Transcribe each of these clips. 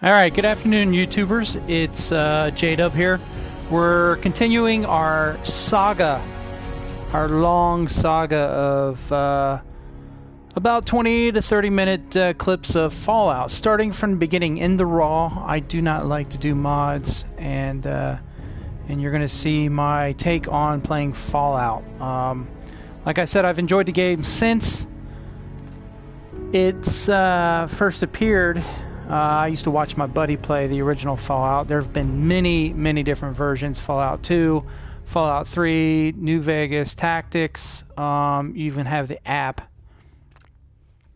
All right, good afternoon, YouTubers. It's J-Dub here. We're continuing our saga, our long saga of about 20 to 30 minute clips of Fallout, starting from the beginning in the raw. I do not like to do mods, and you're going to see my take on playing Fallout. Like I said, I've enjoyed the game since it's first appeared. I used to watch my buddy play the original Fallout. There have been many different versions. Fallout 2, Fallout 3, New Vegas, Tactics. You even have the app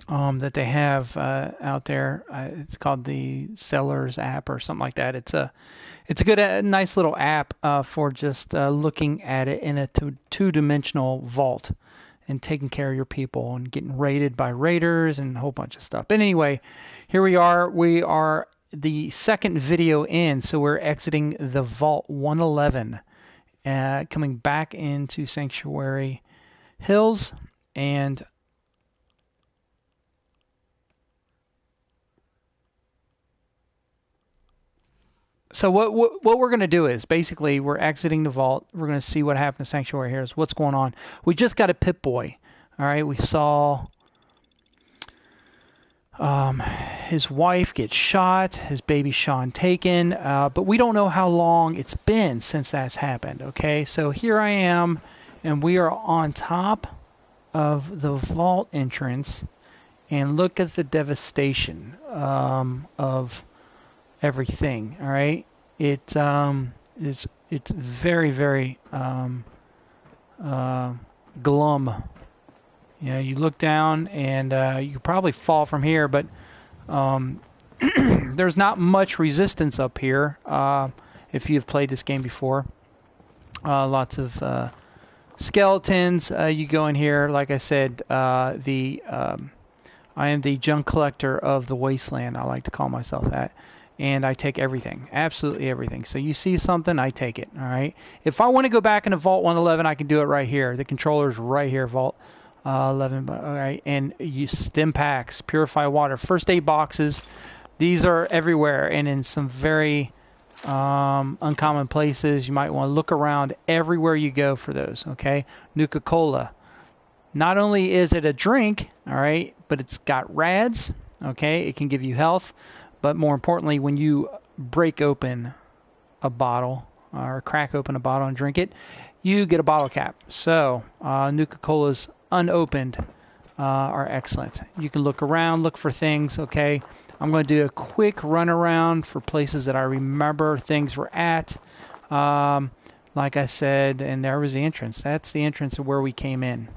that they have out there. It's called the Sellers app or something like that. It's a good, nice little app for just looking at it in a two-dimensional vault and taking care of your people and getting raided by raiders and a whole bunch of stuff. But anyway, here we are. We are the second video in, so we're exiting the Vault 111, coming back into Santuary Hills, and so what we're going to do is basically we're exiting the vault. We're going to see what happened to Sanctuary Hills. What's going on? We just got a Pip-Boy. All right, we saw his wife get shot, his baby Sean taken, but we don't know how long it's been since that's happened. Okay, so here I am, and we are on top of the vault entrance, and look at the devastation of everything. All right, it's very glum. You know, you look down and you probably fall from here, but there's not much resistance up here if you've played this game before. Lots of skeletons. You go in here, like I said, I am the junk collector of the wasteland. I like to call myself that. And I take everything, absolutely everything. So you see something, I take it, all right? If I want to go back into Vault 111, I can do it right here. The controller's right here, Vault 11, all right? And you stim packs, purify water, first aid boxes. These are everywhere and in some very uncommon places. You might want to look around everywhere you go for those, okay? Nuka-Cola. Not only is it a drink, all right, but it's got rads, okay? It can give you health. But more importantly, when you break open a bottle or crack open a bottle and drink it, you get a bottle cap. So Nuka-Colas unopened are excellent. You can look around, look for things, okay? I'm going to do a quick run around for places that I remember things were at. Like I said, and there was the entrance. That's the entrance of where we came in.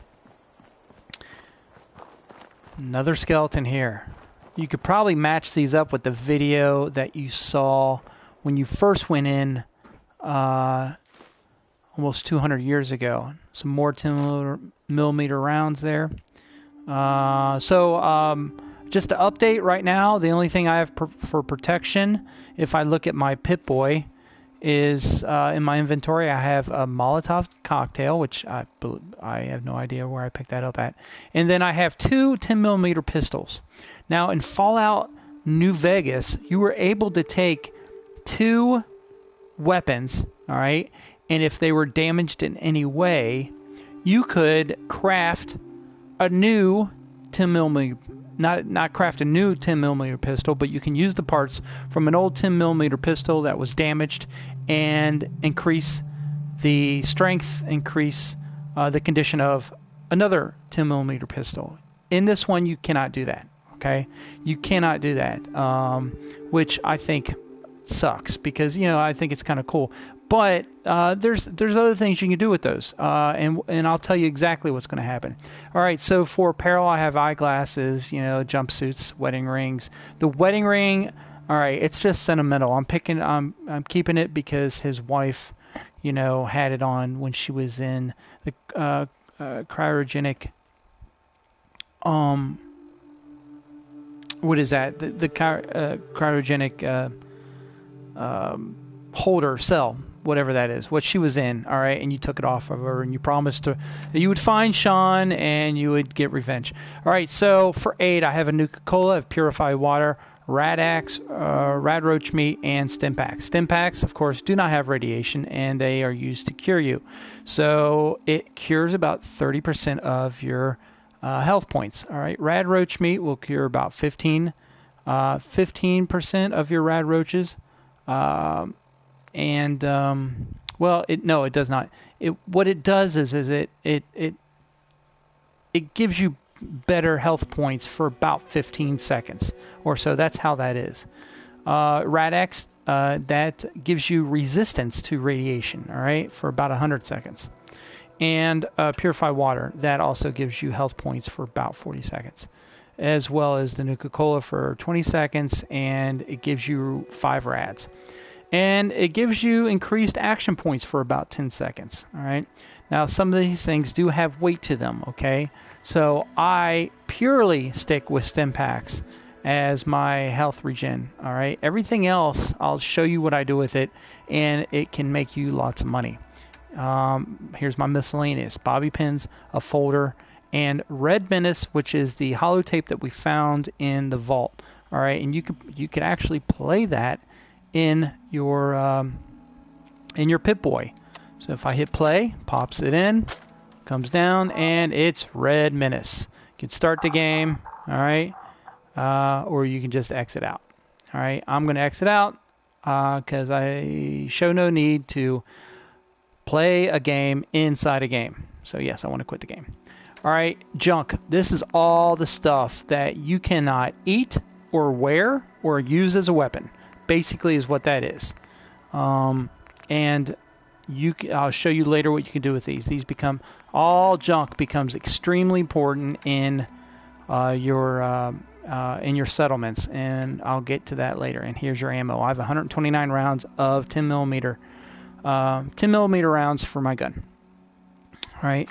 Another skeleton here. You could probably match these up with the video that you saw when you first went in almost 200 years ago. Some more 10mm rounds there. Just to update right now, the only thing I have for protection, if I look at my Pip-Boy, is in my inventory I have a Molotov cocktail, which I have no idea where I picked that up at. And then I have two 10mm pistols. Now, in Fallout New Vegas, you were able to take two weapons, all right? And if they were damaged in any way, you could craft a new 10mm, not craft a new 10mm pistol, but you can use the parts from an old 10mm pistol that was damaged and increase the strength, increase the condition of another 10mm pistol. In this one, you cannot do that. Okay, you cannot do that, which I think sucks because, you know, I think it's kind of cool. But there's other things you can do with those, and I'll tell you exactly what's going to happen. All right, so for apparel, I have eyeglasses, you know, jumpsuits, wedding rings. The wedding ring, all right, it's just sentimental. I'm keeping it because his wife, you know, had it on when she was in the cryogenic. What is that? The cryogenic holder cell, whatever that is, what she was in, all right, and you took it off of her, and you promised that you would find Sean, and you would get revenge. All right, so for aid, I have a Nuka-Cola, I have purified water, Radax, radroach meat, and Stimpaks. Stimpaks, of course, do not have radiation, and they are used to cure you. So it cures about 30% of your health points. All right, radroach meat will cure about 15% of your rad roaches. Well, it does not. What it does is it gives you better health points for about 15 seconds or so. That's how that is. Radax, that gives you resistance to radiation, all right, for about 100 seconds. And Purify Water, that also gives you health points for about 40 seconds, as well as the Nuka-Cola for 20 seconds, and it gives you 5 rads. And it gives you increased action points for about 10 seconds, all right? Now, some of these things do have weight to them, okay? So I purely stick with Stimpaks as my health regen, all right? Everything else, I'll show you what I do with it, and it can make you lots of money. Here's my miscellaneous: bobby pins, a folder, and Red Menace, which is the holotape that we found in the vault, all right? And you could actually play that in your Pip-Boy. So if I hit play, pops it in, comes down, and it's Red Menace. You can start the game, all right, or you can just exit out. All right, I'm going to exit out because I show no need to play a game inside a game. So yes, I want to quit the game. All right, junk. This is all the stuff that you cannot eat or wear or use as a weapon. Basically is what that is. And I'll show you later what you can do with these. These become, all junk becomes extremely important in your settlements, and I'll get to that later. And here's your ammo. I have 129 rounds of 10 millimeter rounds for my gun. All right.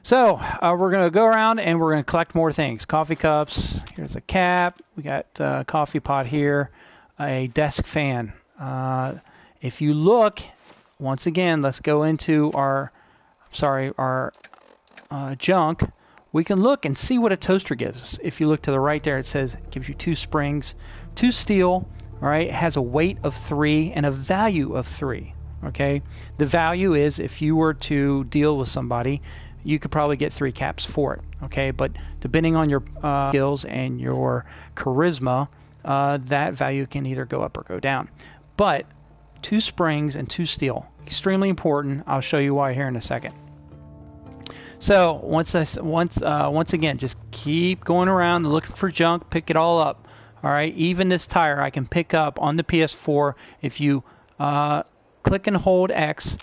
So we're going to go around and we're going to collect more things. Coffee cups. Here's a cap. We got a coffee pot here. A desk fan. If you look, once again, let's go into our junk. We can look and see what a toaster gives us. If you look to the right there, it says it gives you 2 springs, 2 steel. All right, it has a weight of 3 and a value of 3. Okay, the value is if you were to deal with somebody, you could probably get 3 caps for it. Okay, but depending on your skills and your charisma, that value can either go up or go down. But 2 springs and 2 steel, extremely important. I'll show you why here in a second. So once again, just keep going around looking for junk, pick it all up. All right, even this tire I can pick up on the PS4 if you click and hold X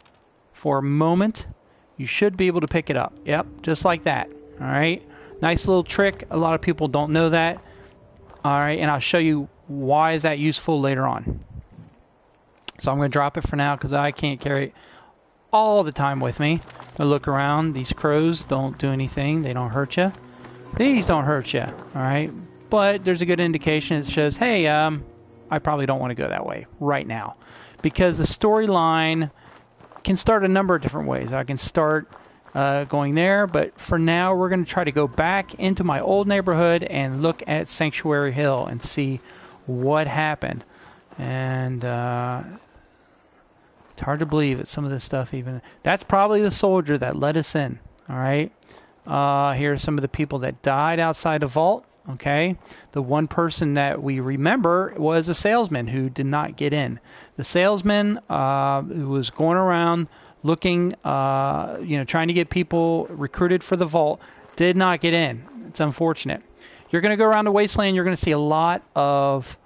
for a moment. You should be able to pick it up. Yep, just like that. All right, nice little trick. A lot of people don't know that. All right, and I'll show you why is that useful later on. So I'm going to drop it for now because I can't carry it all the time with me. I look around. These crows don't do anything. They don't hurt you. These don't hurt you. All right, but there's a good indication. It says, hey, I probably don't want to go that way right now, because the storyline can start a number of different ways. I can start going there, but for now we're going to try to go back into my old neighborhood and look at Santuary Hill and see what happened. And it's hard to believe that some of this stuff, even that's probably the soldier that let us in. All right, here's some of the people that died outside the vault. Okay, the one person that we remember was a salesman who did not get in. The salesman who was going around looking, trying to get people recruited for the vault, did not get in. It's unfortunate. You're going to go around the wasteland. You're going to see a lot of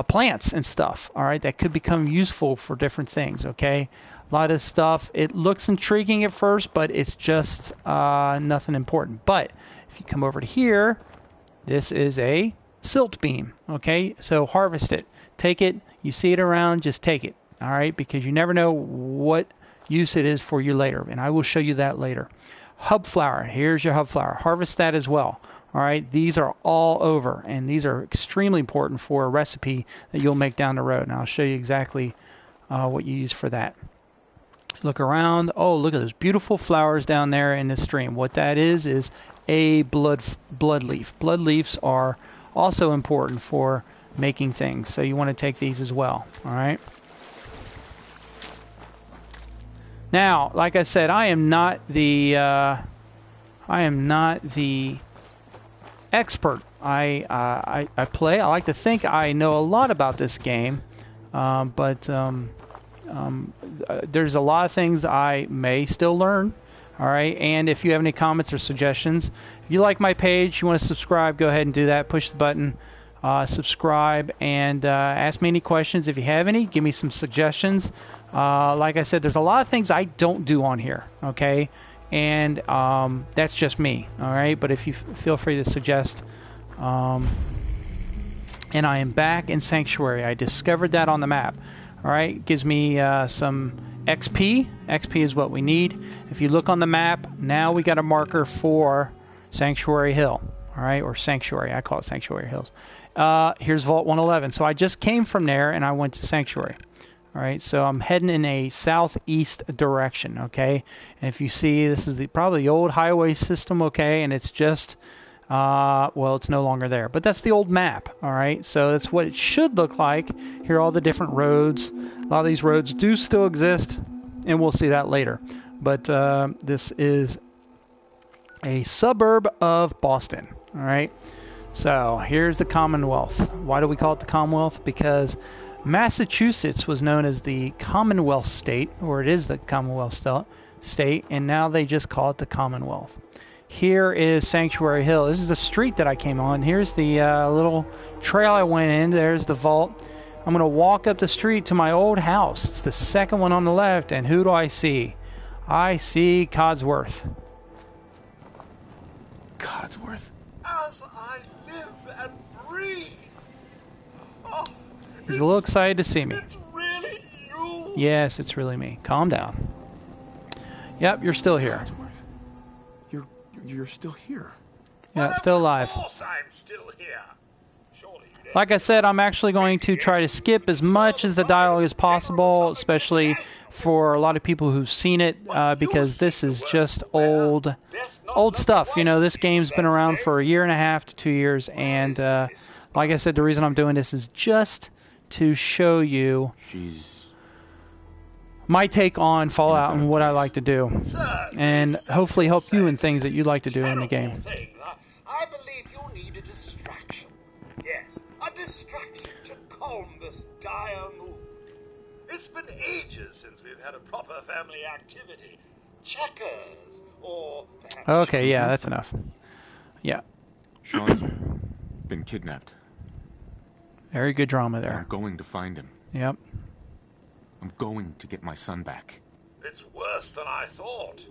plants and stuff. All right, that could become useful for different things. Okay, a lot of stuff. It looks intriguing at first, but it's just nothing important. But if you come over to here, this is a silt beam. Okay, so harvest it, take it. You see it around, just take it. All right, because you never know what use it is for you later, and I will show you that later. Hub flower. Here's your hub flower. Harvest that as well. All right, these are all over, and these are extremely important for a recipe that you'll make down the road. And I'll show you exactly what you use for that. Look around. Oh, look at those beautiful flowers down there in the stream. What that is a blood leaf. Blood leaves are also important for making things. So you want to take these as well. All right. Now, like I said, I am not the expert. I play. I like to think I know a lot about this game, but there's a lot of things I may still learn. All right, and if you have any comments or suggestions, if you like my page, you want to subscribe, go ahead and do that. Push the button, subscribe, and ask me any questions. If you have any, give me some suggestions. Like I said, there's a lot of things I don't do on here, okay? And that's just me, all right? But if you feel free to suggest. And I am back in Sanctuary. I discovered that on the map, all right? It gives me some XP. XP is what we need. If you look on the map, now we got a marker for Sanctuary Hill, all right? Or Sanctuary. I call it Sanctuary Hills. Here's Vault 111. So I just came from there, and I went to Sanctuary. All right, so I'm heading in a southeast direction, okay? And if you see, this is probably the old highway system, okay? And it's just, well, it's no longer there. But that's the old map, all right? So that's what it should look like. Here are all the different roads. A lot of these roads do still exist, and we'll see that later. But this is a suburb of Boston, all right? So here's the Commonwealth. Why do we call it the Commonwealth? Because Massachusetts was known as the Commonwealth State, or it is the Commonwealth State, and now they just call it the Commonwealth. Here is Sanctuary Hill. This is the street that I came on. Here's the little trail I went in. There's the vault. I'm going to walk up the street to my old house. It's the second one on the left, and who do I see? I see Codsworth. Codsworth? As I live and breathe. Oh. He's a little excited to see me. It's really you. Yes, it's really me. Calm down. Yep, you're still here. You're still here. Yeah, still alive. Of course I'm still here. Surely you didn't. Like I said, I'm actually going to try to skip as much as the dialogue as possible, especially for a lot of people who've seen it, because this is just old stuff. You know, this game's been around for a year and a half to 2 years, and like I said, the reason I'm doing this is just to show you my take on Fallout and what I like to do, and hopefully help you in things that you'd like to do in the game. I believe you need a distraction. Yes, a distraction to calm this dire mood. It's been ages since we've had a proper family activity. Checkers, or perhaps... Okay, yeah, that's enough. Yeah. Sean's been kidnapped. Very good drama there. I'm going to find him. Yep. I'm going to get my son back. It's worse than I thought.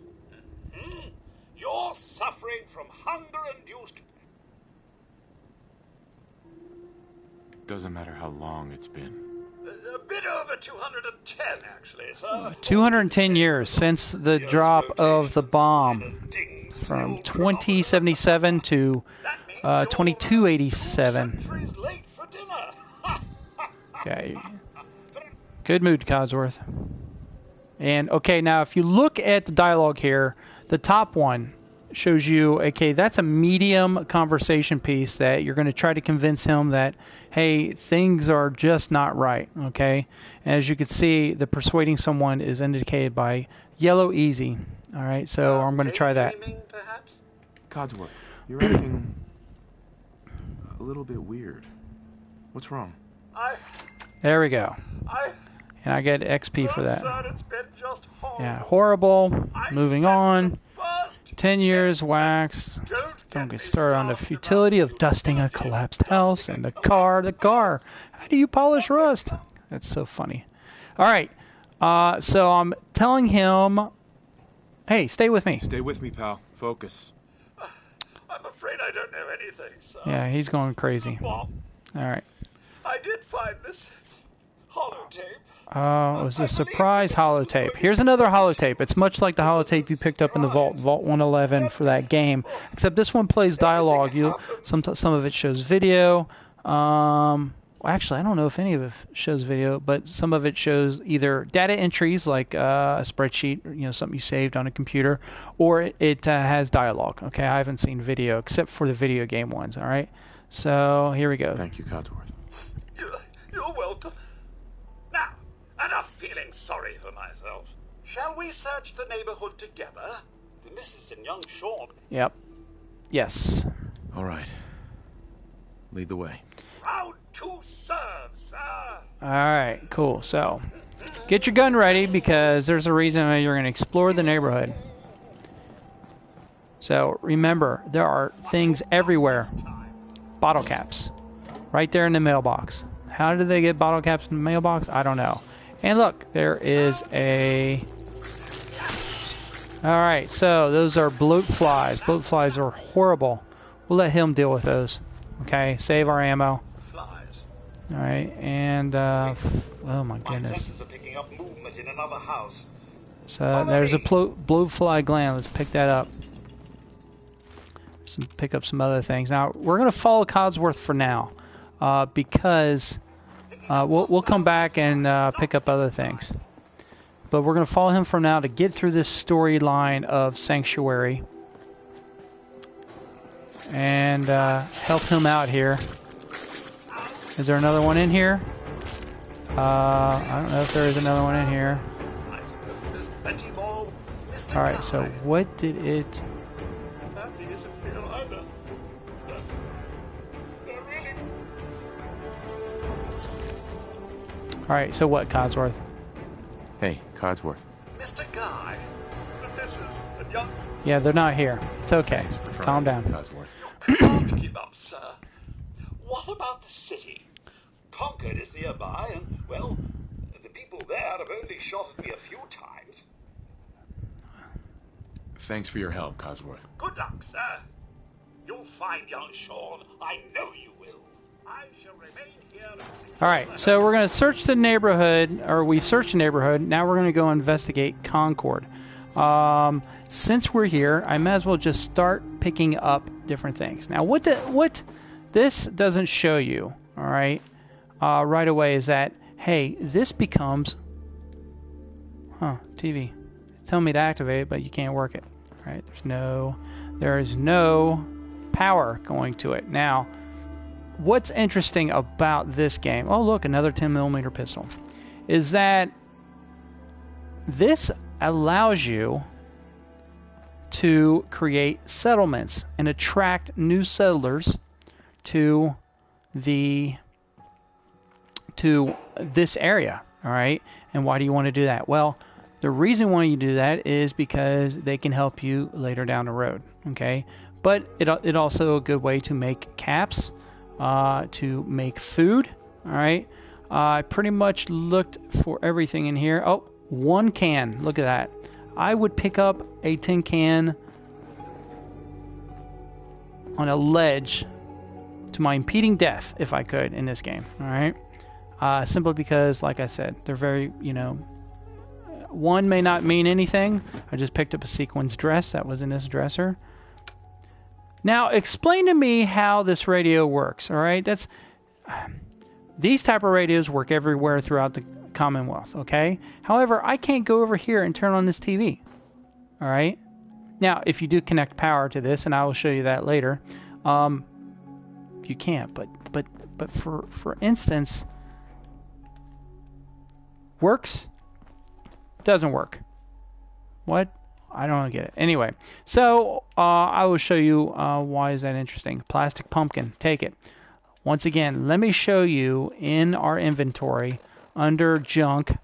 You're suffering from hunger-induced... Doesn't matter how long it's been. A bit over 210, actually, sir. 210 years since the drop of the bomb, from 2077 to 2287. Okay. Good mood, Codsworth. And, okay, now if you look at the dialogue here, the top one shows you, okay, that's a medium conversation piece that you're going to try to convince him that, hey, things are just not right, okay? As you can see, the persuading someone is indicated by yellow easy, all right? So I'm going to try that. Perhaps? Codsworth, you're acting a little bit weird. What's wrong? There we go. And I get XP for that. Sir, it's been just horrible. Yeah, horrible. Moving on. First 10 years wax. Don't get started on the futility of dusting a collapsed house. And the car. How do you polish rust? That's so funny. All right. So I'm telling him, hey, stay with me. Stay with me, pal. Focus. I'm afraid I don't know anything, sir. Yeah, he's going crazy. Well, All right. I did find this holotape. It was a surprise holotape. Here's another holotape. It's much like the holotape you picked up in the Vault 111 for that game, except this one plays dialogue. Some of it shows video. Actually, I don't know if any of it shows video, but some of it shows either data entries, like a spreadsheet, something you saved on a computer, or it has dialogue. Okay, I haven't seen video except for the video game ones. All right, So here we go. Thank you, Codsworth. You're welcome. Now, enough feeling sorry for myself. Shall we search the neighborhood together? The missus and young Sean. Yep. Yes. All right. Lead the way. Round 2 serves, sir. All right, cool. So, get your gun ready because there's a reason why you're going to explore the neighborhood. So, remember, there are things everywhere. Bottle caps. Right there in the mailbox. How did they get bottle caps in the mailbox? I don't know. And look, there is a... Alright, so those are bloat flies. Bloat flies are horrible. We'll let him deal with those. Okay, save our ammo. Flies. Alright, and oh my My goodness. senses are picking up movement in another house. So there's a bloat fly gland. Let's pick that up. Pick up some other things. Now we're gonna follow Codsworth for now, because we'll come back and pick up other things. But we're gonna follow him for now to get through this storyline of Sanctuary and help him out here. Is there another one in here? I don't know if there is another one in here. All right. So what did it? All right, so what, Codsworth? Hey, Codsworth. Mr. Guy, the missus and young... Yeah, they're not here. It's okay. Thanks for trying, Calm down. Codsworth. You can't give up, sir. What about the city? Concord is nearby, and, well, the people there have only shot at me a few times. Thanks for your help, Codsworth. Good luck, sir. You'll find young Sean. I know you will. I shall remain here and secure All right, so we're going to search the neighborhood, or we've searched the neighborhood. Now we're going to go investigate Concord. Since we're here, I might as well just start picking up different things. Now, what this doesn't show you, all right, right away is that, hey, this becomes, TV. Tell me to activate it, but you can't work it. All right, there is no power going to it. Now, what's interesting about this game, oh look, another 10mm pistol, is that this allows you to create settlements and attract new settlers to this area, all right? And why do you want to do that? Well, the reason why you do that is because they can help you later down the road, okay? But it also a good way to make caps, to make food, all right? I pretty much looked for everything in here. Oh, 1 can. Look at that. I would pick up a tin can on a ledge to my impeding death if I could in this game, all right? Simply because, like I said, they're very, one may not mean anything. I just picked up a sequins dress that was in this dresser. Now, explain to me how this radio works, all right? These type of radios work everywhere throughout the Commonwealth, okay? However, I can't go over here and turn on this TV, all right? Now, if you do connect power to this, and I will show you that later, you can't. But for instance, works, doesn't work. What? I don't get it. Anyway, so I will show you why is that interesting. Plastic pumpkin, take it. Once again, let me show you in our inventory under junk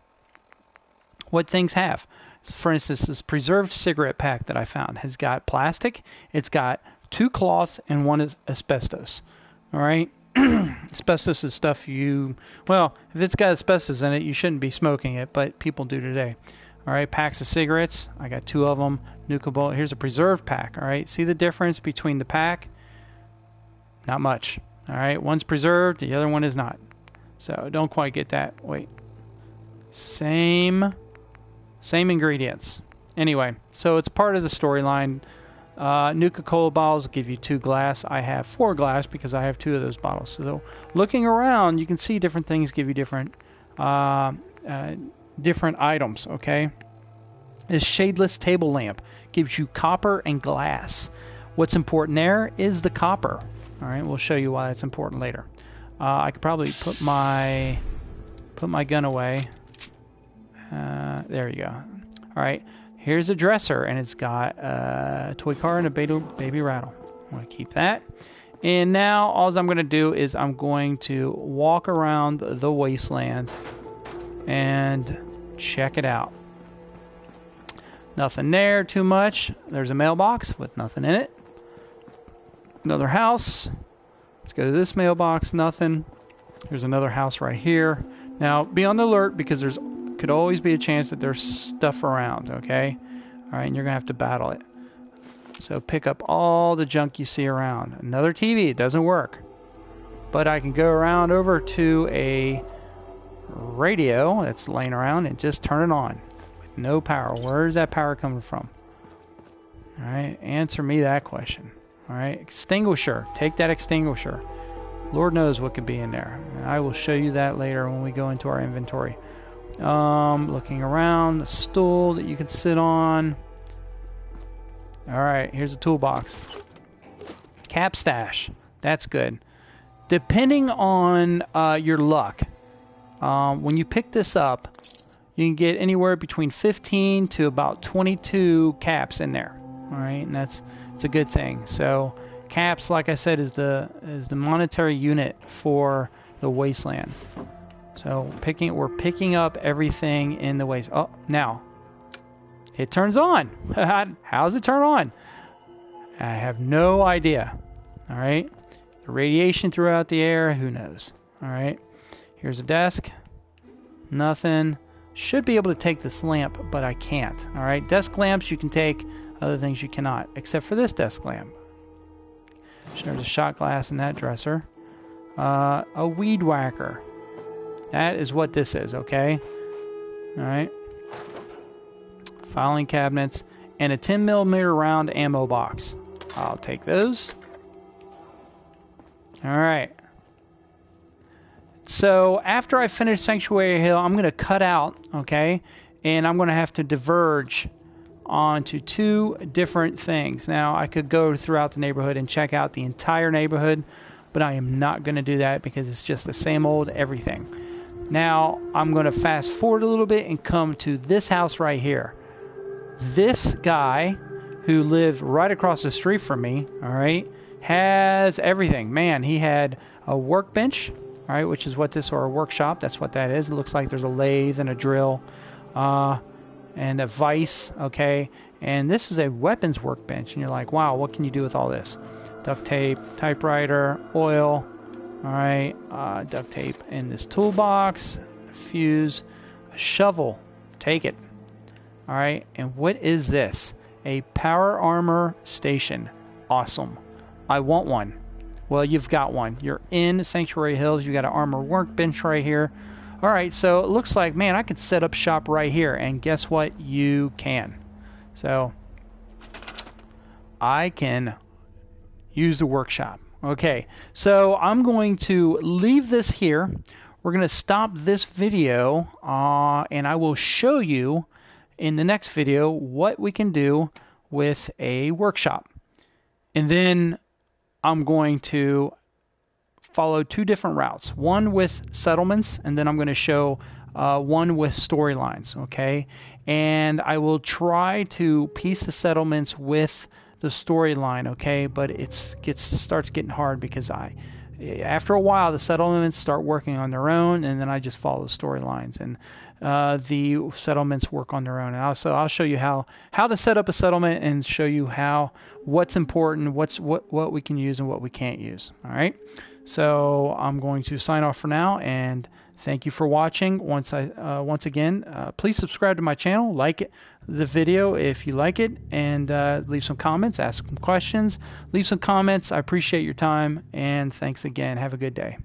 what things have. For instance, this preserved cigarette pack that I found has got plastic, it's got 2 cloth, and 1 is asbestos. All right? Asbestos is stuff if it's got asbestos in it, you shouldn't be smoking it, but people do today. All right, packs of cigarettes. I got 2 of them. Nuka bullet. Here's a preserved pack. All right, see the difference between the pack? Not much. All right, one's preserved, the other one is not. So don't quite get that. Wait, same ingredients. Anyway, so it's part of the storyline. Nuka-Cola bottles will give you 2 glass. I have 4 glass because I have 2 of those bottles. So looking around, you can see different things give you different items, okay? This shadeless table lamp gives you copper and glass. What's important there is the copper, All right, we'll show you why it's important later. I could probably put my gun away. There you go. All right, here's a dresser, and it's got a toy car and a baby rattle. I'm going to keep that. And now all I'm going to do is I'm going to walk around the wasteland and check it out. Nothing there too much. There's a mailbox with nothing in it. Another house. Let's go to this mailbox. Nothing. There's another house right here. Now, be on the alert because could always be a chance that there's stuff around, okay? All right, and you're going to have to battle it. So pick up all the junk you see around. Another TV. It doesn't work. But I can go around over to a radio that's laying around and just turn it on. With no power. Where's that power coming from? All right, answer me that question. All right, extinguisher. Take that extinguisher. Lord knows what could be in there. And I will show you that later when we go into our inventory. Looking around, the stool that you can sit on. All right, here's a toolbox. Cap stash. That's good. Depending on your luck, when you pick this up, you can get anywhere between 15 to about 22 caps in there. All right, and it's a good thing. So caps, like I said, is the monetary unit for the wasteland. So we're picking up everything in the waste. Oh, now it turns on. How does it turn on? I have no idea. All right, the radiation throughout the air. Who knows? All right, here's a desk. Nothing. Should be able to take this lamp, but I can't. All right, desk lamps you can take. Other things you cannot, except for this desk lamp. There's a shot glass in that dresser. A weed whacker. That is what this is, okay? All right. Filing cabinets and a 10mm round ammo box. I'll take those. All right. So after I finish Sanctuary Hill, I'm going to cut out, okay? And I'm going to have to diverge onto two different things. Now, I could go throughout the neighborhood and check out the entire neighborhood, but I am not going to do that because it's just the same old everything. Now, I'm going to fast forward a little bit and come to this house right here. This guy who lived right across the street from me, all right, has everything. Man, he had a workbench, all right, which is what this, or a workshop, that's what that is. It looks like there's a lathe and a drill. And a vise, okay? And this is a weapons workbench. And you're like, wow, what can you do with all this? Duct tape, typewriter, oil, all right? Duct tape in this toolbox, a fuse, a shovel. Take it, all right? And what is this? A power armor station. Awesome. I want one. Well, you've got one. You're in Sanctuary Hills. You got an armor workbench right here. All right, so it looks like, man, I could set up shop right here, and guess what? You can. So I can use the workshop. Okay, so I'm going to leave this here. We're going to stop this video, and I will show you in the next video what we can do with a workshop. And then I'm going to follow two different routes, one with settlements, and then I'm going to show one with storylines, okay? And I will try to piece the settlements with the storyline, okay? But it starts getting hard because after a while, the settlements start working on their own, and then I just follow the storylines, and the settlements work on their own. And also, I'll show you how to set up a settlement and show you what's important, what we can use and what we can't use, all right? So I'm going to sign off for now, and thank you for watching. Once again, please subscribe to my channel, like the video if you like it, and leave some comments, ask some questions, leave some comments. I appreciate your time, and thanks again. Have a good day.